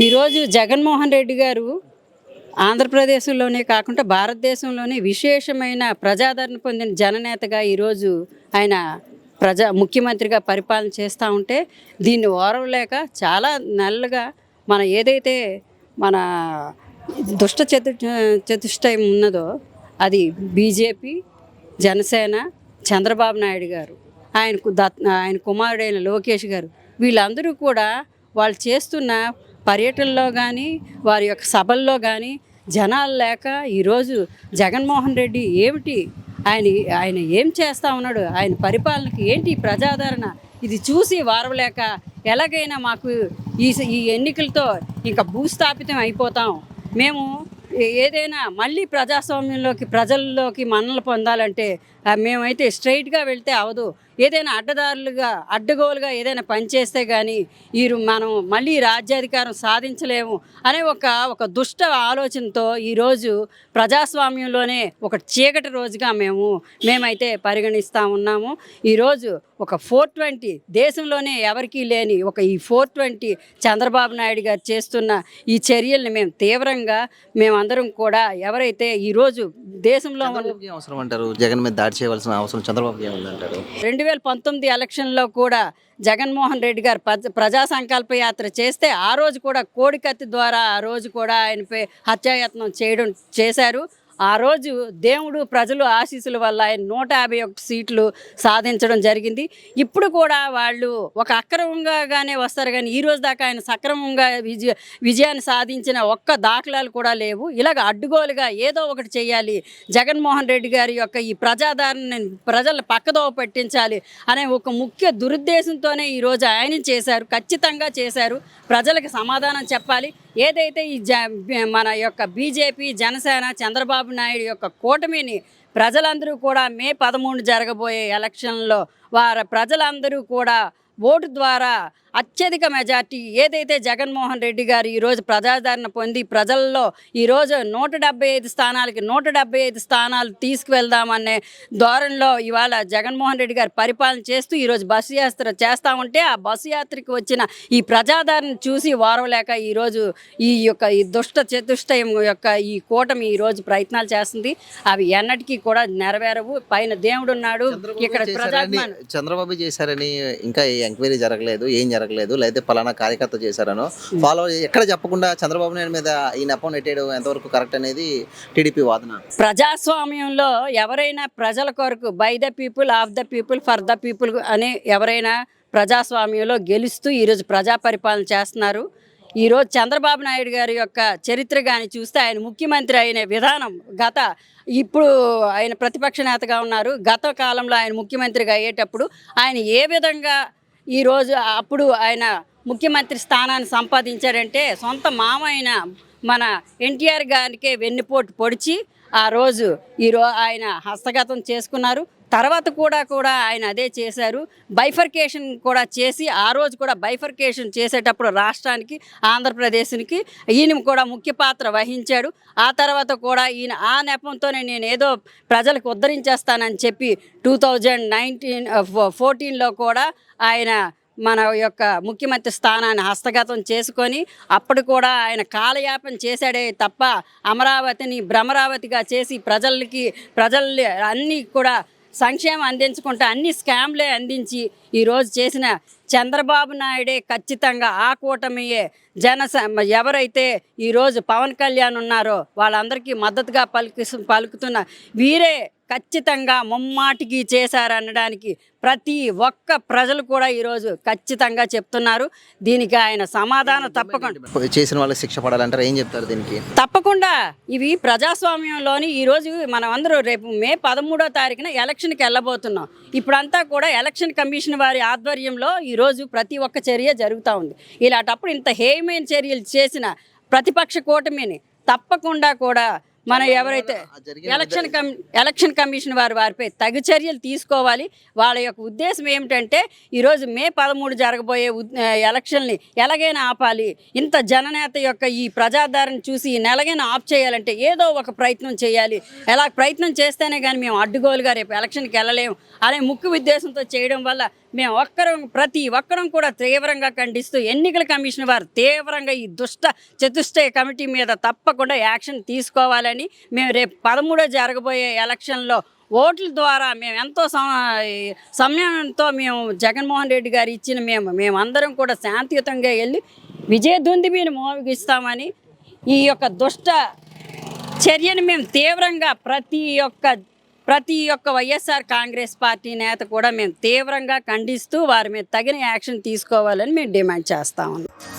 ఈరోజు జగన్మోహన్ రెడ్డి గారు ఆంధ్రప్రదేశ్లోనే కాకుండా భారతదేశంలోనే విశేషమైన ప్రజాదరణ పొందిన జననేతగా ఈరోజు ఆయన ముఖ్యమంత్రిగా పరిపాలన చేస్తూ ఉంటే దీన్ని ఓర్వలేక చాలా నెలలుగా మన ఏదైతే మన దుష్ట చతుష్టయం ఉన్నదో అది బీజేపీ, జనసేన, చంద్రబాబు నాయుడు గారు, ఆయన కుమారుడైన లోకేష్ గారు, వీళ్ళందరూ కూడా వాళ్ళు చేస్తున్న పర్యటనలో కానీ వారి యొక్క సభల్లో కానీ జనాలు లేక ఈరోజు జగన్మోహన్ రెడ్డి ఏమిటి ఆయన ఆయన ఏం చేస్తూ ఉన్నాడు, ఆయన పరిపాలనకి ఏంటి ప్రజాదరణ, ఇది చూసి వారవలేక ఎలాగైనా మాకు ఈ ఎన్నికలతో ఇంకా భూస్థాపితం అయిపోతాం, మేము ఏదైనా మళ్ళీ ప్రజాస్వామ్యంలోకి ప్రజల్లోకి మన్నలు పొందాలంటే మేమైతే స్ట్రైట్గా వెళ్తే అవదు, ఏదైనా అడ్డగోలుగా ఏదైనా పనిచేస్తే కానీ మనం మళ్ళీ రాజ్యాధికారం సాధించలేము అనే ఒక దుష్ట ఆలోచనతో ఈరోజు ప్రజాస్వామ్యంలోనే ఒక చీకటి రోజుగా మేమైతే పరిగణిస్తూ ఉన్నాము. ఈరోజు ఒక 420 దేశంలోనే ఎవరికీ లేని ఈ 420 చంద్రబాబు నాయుడు గారు చేస్తున్న ఈ చర్యల్ని మేము తీవ్రంగా మేమందరం కూడా ఎవరైతే ఈరోజు దేశంలో అవసరం అంటారు, జగన్ మీద దాడి చేయవలసిన అవసరం చంద్రబాబు ఏమంటారు? 2019 ఎలక్షన్లో కూడా జగన్మోహన్ రెడ్డి గారు ప్రజా సంకల్ప యాత్ర చేస్తే ఆ రోజు కూడా కోడికత్తి ద్వారా ఆ రోజు కూడా ఆయనపై హత్యాయత్నం చేశారు. ఆ రోజు దేవుడు ప్రజలు ఆశీస్సుల వల్ల ఆయన 151 సీట్లు సాధించడం జరిగింది. ఇప్పుడు కూడా వాళ్ళు ఒక అక్రమంగానే వస్తారు కానీ ఈ రోజు దాకా ఆయన సక్రమంగా విజయాన్ని సాధించిన ఒక్క దాఖలాలు కూడా లేవు. ఇలాగ అడ్డుగోలుగా ఏదో ఒకటి చేయాలి, జగన్మోహన్ రెడ్డి గారి యొక్క ఈ ప్రజాదరణని ప్రజలను పక్కదోవ పట్టించాలి అనే ఒక ముఖ్య దురుద్దేశంతోనే ఈరోజు ఆయన చేశారు, ఖచ్చితంగా చేశారు. ప్రజలకు సమాధానం చెప్పాలి. ఏదైతే మన యొక్క బీజేపీ, జనసేన, చంద్రబాబు నాయుడు యొక్క కూటమిని ప్రజలందరూ కూడా మే 13 జరగబోయే ఎలక్షన్లో ప్రజలందరూ కూడా ఓటు ద్వారా అత్యధిక మెజార్టీ ఏదైతే జగన్మోహన్ రెడ్డి గారు ఈరోజు ప్రజాదరణ పొంది ప్రజల్లో ఈరోజు 175 స్థానాలకి 175 స్థానాలు తీసుకువెళ్దామనే ధోరణిలో ఇవాళ జగన్మోహన్ రెడ్డి గారు పరిపాలన చేస్తూ ఈరోజు బస్సు యాత్ర చేస్తూ ఉంటే ఆ బస్సు యాత్రకి వచ్చిన ఈ ప్రజాదరణ చూసి వారవలేక ఈరోజు ఈ దుష్ట చతుష్టయం యొక్క ఈ కూటమి ఈరోజు ప్రయత్నాలు చేస్తుంది. అవి ఎన్నటికీ కూడా నెరవేరవు. పైన దేవుడున్నాడు, ఇక్కడ చంద్రబాబు చేశారని ఇంకా ఎంక్వైరీ జరగలేదు, ఏం జరగలేదు, లేదా పలానా కార్యకర్త చేశారనో ఫాలో ఎక్కడ చెప్పకుండా చంద్రబాబు నాయుడు మీద ఈ నెపం నెట్టేయడం ఎంతవరకు కరెక్ట్ అనేది టీడీపీ వాదన. ప్రజాస్వామ్యంలో ఎవరైనా ప్రజల కొరకు by the people, of the people, for the people అని ఎవరైనా ప్రజాస్వామ్యంలో గెలుస్తూ ఈరోజు ప్రజా పరిపాలన చేస్తున్నారు. ఈరోజు చంద్రబాబు నాయుడు గారి యొక్క చరిత్ర కానీ చూస్తే ఆయన ముఖ్యమంత్రి అయిన విధానం ఇప్పుడు ఆయన ప్రతిపక్ష నేతగా ఉన్నారు. గత కాలంలో ఆయన ముఖ్యమంత్రిగా అయ్యేటప్పుడు ఆయన ఏ విధంగా ఈరోజు అప్పుడు ఆయన ముఖ్యమంత్రి స్థానాన్ని సంపాదించారంటే సొంత మామైన మన ఎన్టీఆర్ గారికే వెన్నుపోటు పొడిచి ఆ రోజు ఆయన హస్తగతం చేసుకున్నారు. తర్వాత కూడా ఆయన అదే చేశారు. బైఫర్కేషన్ కూడా చేసి ఆ రోజు కూడా బైఫర్కేషన్ చేసేటప్పుడు రాష్ట్రానికి, ఆంధ్రప్రదేశ్కి ఈయన కూడా ముఖ్య పాత్ర వహించాడు. ఆ తర్వాత కూడా ఈయన ఆ నెపంతోనే నేను ఏదో ప్రజలకు ఉద్ధరించేస్తానని చెప్పి 2014లో కూడా ఆయన మన యొక్క ముఖ్యమంత్రి స్థానాన్ని హస్తగతం చేసుకొని అప్పుడు కూడా ఆయన కాలయాపన చేశాడే తప్ప అమరావతిని భ్రమరావతిగా చేసి ప్రజల్ని అన్నీ కూడా సంక్షేమం అందించుకుంటూ అన్ని స్కామ్లే అందించి ఈరోజు చేసిన చంద్రబాబు నాయుడే ఖచ్చితంగా ఆ కూటమియే ఎవరైతే ఈరోజు పవన్ కళ్యాణ్ ఉన్నారో వాళ్ళందరికీ మద్దతుగా పలుకుతున్న వీరే ఖచ్చితంగా ముమ్మాటికి చేశారనడానికి ప్రతి ఒక్క ప్రజలు కూడా ఈరోజు ఖచ్చితంగా చెప్తున్నారు. దీనికి ఆయన సమాధానం తప్పకుండా చేసిన వాళ్ళకి శిక్ష పడాలంటారు. ఏం చెప్తారు దీనికి? తప్పకుండా ఇవి ప్రజాస్వామ్యంలోని ఈరోజు మనం అందరూ రేపు మే 13వ తారీఖున ఎలక్షన్కి వెళ్ళబోతున్నాం. ఇప్పుడంతా కూడా ఎలక్షన్ కమిషన్ వారి ఆధ్వర్యంలో ఈరోజు ప్రతి ఒక్క చర్య జరుగుతూ ఉంది. ఇలాంటప్పుడు ఇంత హేయమైన చర్యలు చేసిన ప్రతిపక్ష కూటమిని తప్పకుండా కూడా మనం ఎవరైతే ఎలక్షన్ కమిషన్ వారిపై తగు చర్యలు తీసుకోవాలి. వాళ్ళ యొక్క ఉద్దేశం ఏమిటంటే ఈరోజు మే 13 జరగబోయే ఎలక్షన్ని ఎలాగైనా ఆపాలి. ఇంత జననేత యొక్క ఈ ప్రజాదరణ చూసి ఈ నెలగైనా ఆఫ్ చేయాలంటే ఏదో ఒక ప్రయత్నం చేయాలి. ఎలా ప్రయత్నం చేస్తేనే కానీ మేము అడ్డుగోలుగా రేపు ఎలక్షన్కి వెళ్ళలేము అనే ముఖ్య ఉద్దేశంతో చేయడం వల్ల మేము ప్రతి ఒక్కరం కూడా తీవ్రంగా ఖండిస్తూ ఎన్నికల కమిషన్ వారు తీవ్రంగా ఈ చతుష్టయ కమిటీ మీద తప్పకుండా యాక్షన్ తీసుకోవాలని మేము రేపు 13 జరగబోయే ఎలక్షన్లో ఓట్ల ద్వారా మేము ఎంతో సమయంతో మేము జగన్మోహన్ రెడ్డి గారు ఇచ్చిన మేమందరం కూడా శాంతియుతంగా వెళ్ళి విజయదుందుబిని మోగిస్తామని ఈ యొక్క చర్యను మేము తీవ్రంగా ప్రతి ఒక్క వైఎస్ఆర్ కాంగ్రెస్ పార్టీ నేత కూడా మేము తీవ్రంగా ఖండిస్తూ వారి మీద తగిన యాక్షన్ తీసుకోవాలని మేము డిమాండ్ చేస్తా ఉన్నాం.